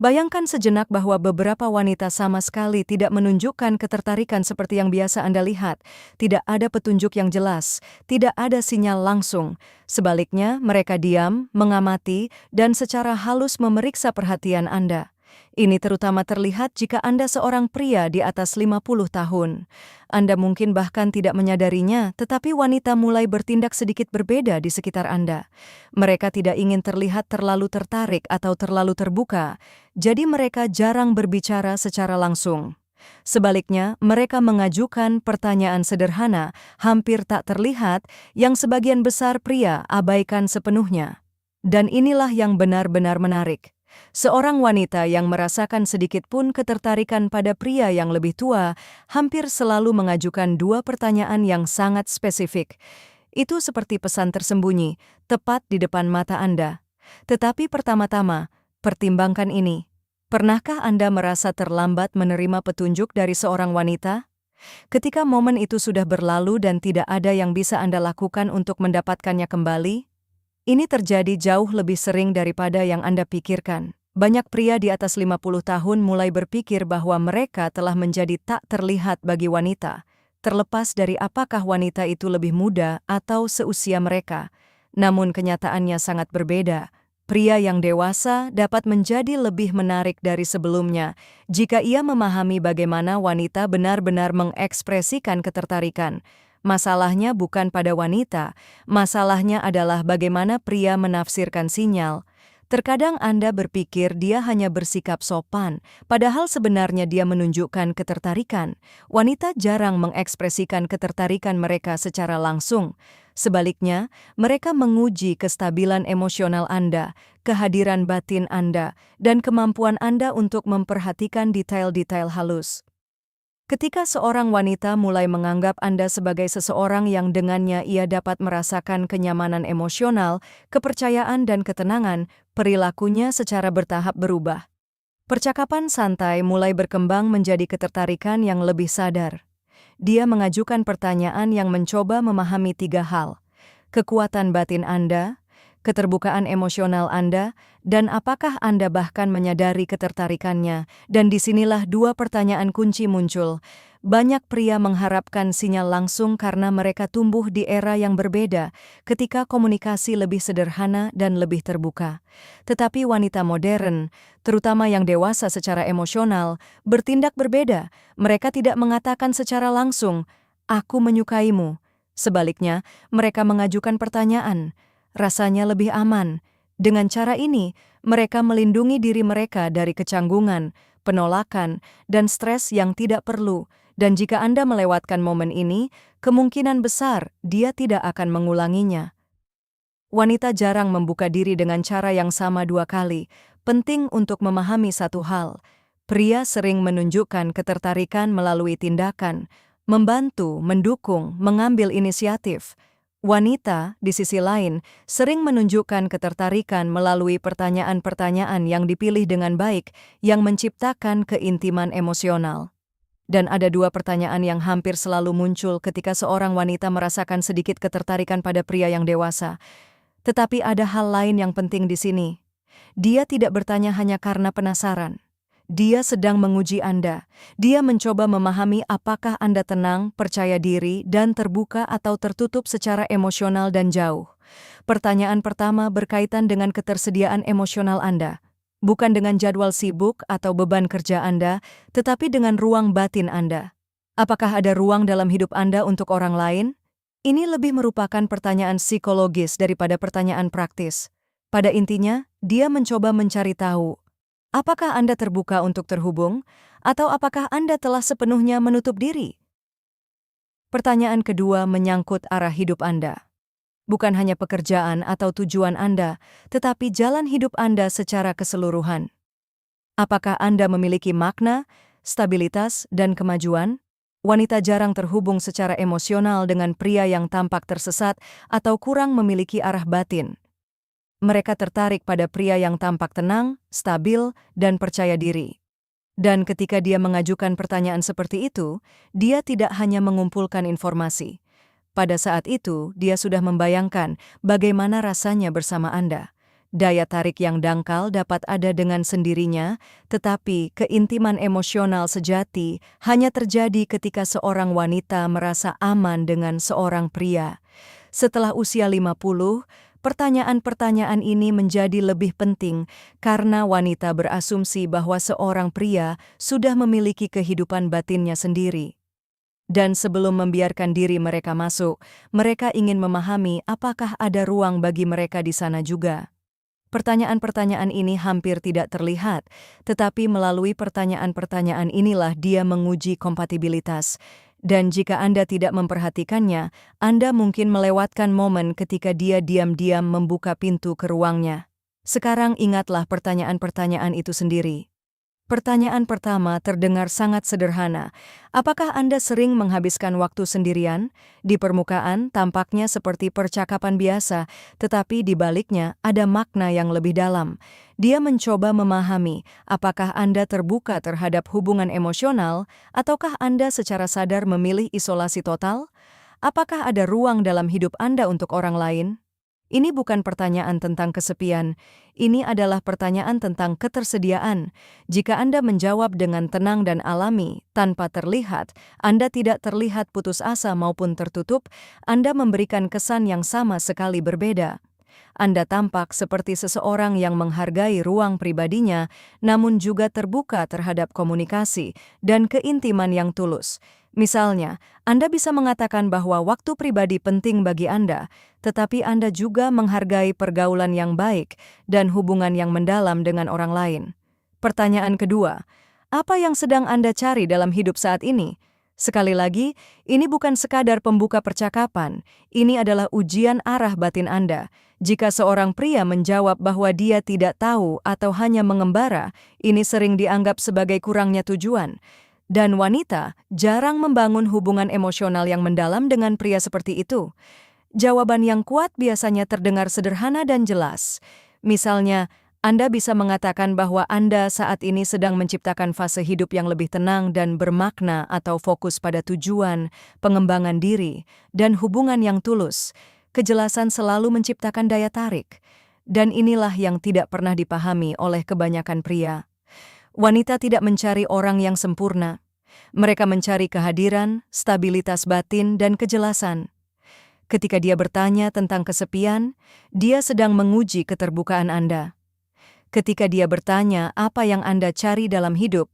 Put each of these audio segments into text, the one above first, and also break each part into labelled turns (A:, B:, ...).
A: Bayangkan sejenak bahwa beberapa wanita sama sekali tidak menunjukkan ketertarikan seperti yang biasa Anda lihat. Tidak ada petunjuk yang jelas, tidak ada sinyal langsung. Sebaliknya, mereka diam, mengamati, dan secara halus memeriksa perhatian Anda. Ini terutama terlihat jika Anda seorang pria di atas 50 tahun. Anda mungkin bahkan tidak menyadarinya, tetapi wanita mulai bertindak sedikit berbeda di sekitar Anda. Mereka tidak ingin terlihat terlalu tertarik atau terlalu terbuka, jadi mereka jarang berbicara secara langsung. Sebaliknya, mereka mengajukan pertanyaan sederhana, hampir tak terlihat, yang sebagian besar pria abaikan sepenuhnya. Dan inilah yang benar-benar menarik. Seorang wanita yang merasakan sedikit pun ketertarikan pada pria yang lebih tua hampir selalu mengajukan dua pertanyaan yang sangat spesifik. Itu seperti pesan tersembunyi, tepat di depan mata Anda. Tetapi pertama-tama, pertimbangkan ini. Pernahkah Anda merasa terlambat menerima petunjuk dari seorang wanita? Ketika momen itu sudah berlalu dan tidak ada yang bisa Anda lakukan untuk mendapatkannya kembali? Ini terjadi jauh lebih sering daripada yang Anda pikirkan. Banyak pria di atas 50 tahun mulai berpikir bahwa mereka telah menjadi tak terlihat bagi wanita, terlepas dari apakah wanita itu lebih muda atau seusia mereka. Namun kenyataannya sangat berbeda. Pria yang dewasa dapat menjadi lebih menarik dari sebelumnya jika ia memahami bagaimana wanita benar-benar mengekspresikan ketertarikan. Masalahnya bukan pada wanita, masalahnya adalah bagaimana pria menafsirkan sinyal. Terkadang Anda berpikir dia hanya bersikap sopan, padahal sebenarnya dia menunjukkan ketertarikan. Wanita jarang mengekspresikan ketertarikan mereka secara langsung. Sebaliknya, mereka menguji kestabilan emosional Anda, kehadiran batin Anda, dan kemampuan Anda untuk memperhatikan detail-detail halus. Ketika seorang wanita mulai menganggap Anda sebagai seseorang yang dengannya ia dapat merasakan kenyamanan emosional, kepercayaan dan ketenangan, perilakunya secara bertahap berubah. Percakapan santai mulai berkembang menjadi ketertarikan yang lebih sadar. Dia mengajukan pertanyaan yang mencoba memahami tiga hal: kekuatan batin Anda, keterbukaan emosional Anda, dan apakah Anda bahkan menyadari ketertarikannya. Dan disinilah dua pertanyaan kunci muncul. Banyak pria mengharapkan sinyal langsung karena mereka tumbuh di era yang berbeda, ketika komunikasi lebih sederhana dan lebih terbuka. Tetapi wanita modern, terutama yang dewasa secara emosional, bertindak berbeda. Mereka tidak mengatakan secara langsung, "Aku menyukaimu." Sebaliknya, mereka mengajukan pertanyaan. Rasanya lebih aman. Dengan cara ini, mereka melindungi diri mereka dari kecanggungan, penolakan, dan stres yang tidak perlu. Dan jika Anda melewatkan momen ini, kemungkinan besar dia tidak akan mengulanginya. Wanita jarang membuka diri dengan cara yang sama dua kali. Penting untuk memahami satu hal. Pria sering menunjukkan ketertarikan melalui tindakan, membantu, mendukung, mengambil inisiatif. Wanita, di sisi lain, sering menunjukkan ketertarikan melalui pertanyaan-pertanyaan yang dipilih dengan baik yang menciptakan keintiman emosional. Dan ada dua pertanyaan yang hampir selalu muncul ketika seorang wanita merasakan sedikit ketertarikan pada pria yang dewasa. Tetapi ada hal lain yang penting di sini. Dia tidak bertanya hanya karena penasaran. Dia sedang menguji Anda. Dia mencoba memahami apakah Anda tenang, percaya diri, dan terbuka atau tertutup secara emosional dan jauh. Pertanyaan pertama berkaitan dengan ketersediaan emosional Anda. Bukan dengan jadwal sibuk atau beban kerja Anda, tetapi dengan ruang batin Anda. Apakah ada ruang dalam hidup Anda untuk orang lain? Ini lebih merupakan pertanyaan psikologis daripada pertanyaan praktis. Pada intinya, dia mencoba mencari tahu, apakah Anda terbuka untuk terhubung, atau apakah Anda telah sepenuhnya menutup diri? Pertanyaan kedua menyangkut arah hidup Anda. Bukan hanya pekerjaan atau tujuan Anda, tetapi jalan hidup Anda secara keseluruhan. Apakah Anda memiliki makna, stabilitas, dan kemajuan? Wanita jarang terhubung secara emosional dengan pria yang tampak tersesat atau kurang memiliki arah batin. Mereka tertarik pada pria yang tampak tenang, stabil, dan percaya diri. Dan ketika dia mengajukan pertanyaan seperti itu, dia tidak hanya mengumpulkan informasi. Pada saat itu, dia sudah membayangkan bagaimana rasanya bersama Anda. Daya tarik yang dangkal dapat ada dengan sendirinya, tetapi keintiman emosional sejati hanya terjadi ketika seorang wanita merasa aman dengan seorang pria. Setelah usia 50, pertanyaan-pertanyaan ini menjadi lebih penting karena wanita berasumsi bahwa seorang pria sudah memiliki kehidupan batinnya sendiri. Dan sebelum membiarkan diri mereka masuk, mereka ingin memahami apakah ada ruang bagi mereka di sana juga. Pertanyaan-pertanyaan ini hampir tidak terlihat, tetapi melalui pertanyaan-pertanyaan inilah dia menguji kompatibilitas. Dan jika Anda tidak memperhatikannya, Anda mungkin melewatkan momen ketika dia diam-diam membuka pintu ke ruangnya. Sekarang ingatlah pertanyaan-pertanyaan itu sendiri. Pertanyaan pertama terdengar sangat sederhana. Apakah Anda sering menghabiskan waktu sendirian? Di permukaan tampaknya seperti percakapan biasa, tetapi di baliknya ada makna yang lebih dalam. Dia mencoba memahami apakah Anda terbuka terhadap hubungan emosional, ataukah Anda secara sadar memilih isolasi total? Apakah ada ruang dalam hidup Anda untuk orang lain? Ini bukan pertanyaan tentang kesepian, ini adalah pertanyaan tentang ketersediaan. Jika Anda menjawab dengan tenang dan alami, tanpa terlihat, Anda tidak terlihat putus asa maupun tertutup, Anda memberikan kesan yang sama sekali berbeda. Anda tampak seperti seseorang yang menghargai ruang pribadinya, namun juga terbuka terhadap komunikasi dan keintiman yang tulus. Misalnya, Anda bisa mengatakan bahwa waktu pribadi penting bagi Anda, tetapi Anda juga menghargai pergaulan yang baik dan hubungan yang mendalam dengan orang lain. Pertanyaan kedua, apa yang sedang Anda cari dalam hidup saat ini? Sekali lagi, ini bukan sekadar pembuka percakapan, ini adalah ujian arah batin Anda. Jika seorang pria menjawab bahwa dia tidak tahu atau hanya mengembara, ini sering dianggap sebagai kurangnya tujuan. Dan wanita jarang membangun hubungan emosional yang mendalam dengan pria seperti itu. Jawaban yang kuat biasanya terdengar sederhana dan jelas. Misalnya, Anda bisa mengatakan bahwa Anda saat ini sedang menciptakan fase hidup yang lebih tenang dan bermakna atau fokus pada tujuan, pengembangan diri, dan hubungan yang tulus. Kejelasan selalu menciptakan daya tarik. Dan inilah yang tidak pernah dipahami oleh kebanyakan pria. Wanita tidak mencari orang yang sempurna. Mereka mencari kehadiran, stabilitas batin, dan kejelasan. Ketika dia bertanya tentang kesepian, dia sedang menguji keterbukaan Anda. Ketika dia bertanya apa yang Anda cari dalam hidup,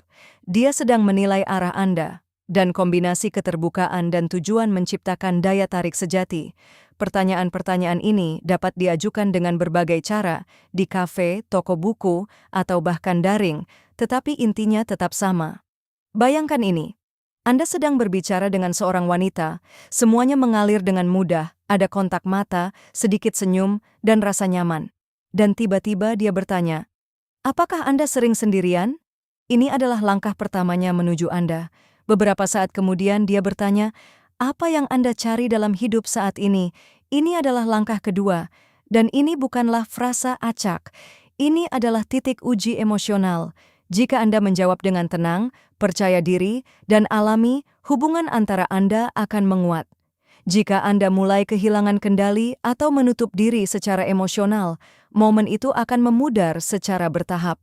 A: dia sedang menilai arah Anda, dan kombinasi keterbukaan dan tujuan menciptakan daya tarik sejati. Pertanyaan-pertanyaan ini dapat diajukan dengan berbagai cara, di kafe, toko buku, atau bahkan daring, tetapi intinya tetap sama. Bayangkan ini, Anda sedang berbicara dengan seorang wanita, semuanya mengalir dengan mudah, ada kontak mata, sedikit senyum, dan rasa nyaman. Dan tiba-tiba dia bertanya, apakah Anda sering sendirian? Ini adalah langkah pertamanya menuju Anda. Beberapa saat kemudian dia bertanya, apa yang Anda cari dalam hidup saat ini? Ini adalah langkah kedua, dan ini bukanlah frasa acak. Ini adalah titik uji emosional. Jika Anda menjawab dengan tenang, percaya diri, dan alami, hubungan antara Anda akan menguat. Jika Anda mulai kehilangan kendali atau menutup diri secara emosional, momen itu akan memudar secara bertahap.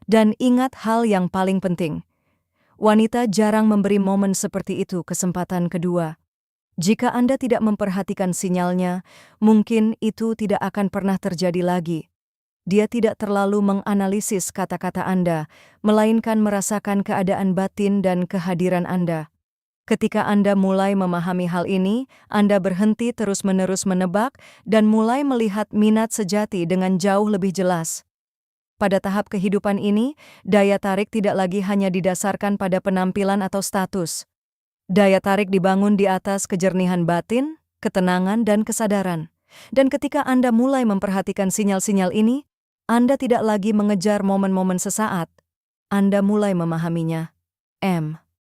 A: Dan ingat hal yang paling penting. Wanita jarang memberi momen seperti itu kesempatan kedua. Jika Anda tidak memperhatikan sinyalnya, mungkin itu tidak akan pernah terjadi lagi. Dia tidak terlalu menganalisis kata-kata Anda, melainkan merasakan keadaan batin dan kehadiran Anda. Ketika Anda mulai memahami hal ini, Anda berhenti terus-menerus menebak dan mulai melihat minat sejati dengan jauh lebih jelas. Pada tahap kehidupan ini, daya tarik tidak lagi hanya didasarkan pada penampilan atau status. Daya tarik dibangun di atas kejernihan batin, ketenangan, dan kesadaran. Dan ketika Anda mulai memperhatikan sinyal-sinyal ini, Anda tidak lagi mengejar momen-momen sesaat. Anda mulai memahaminya. M.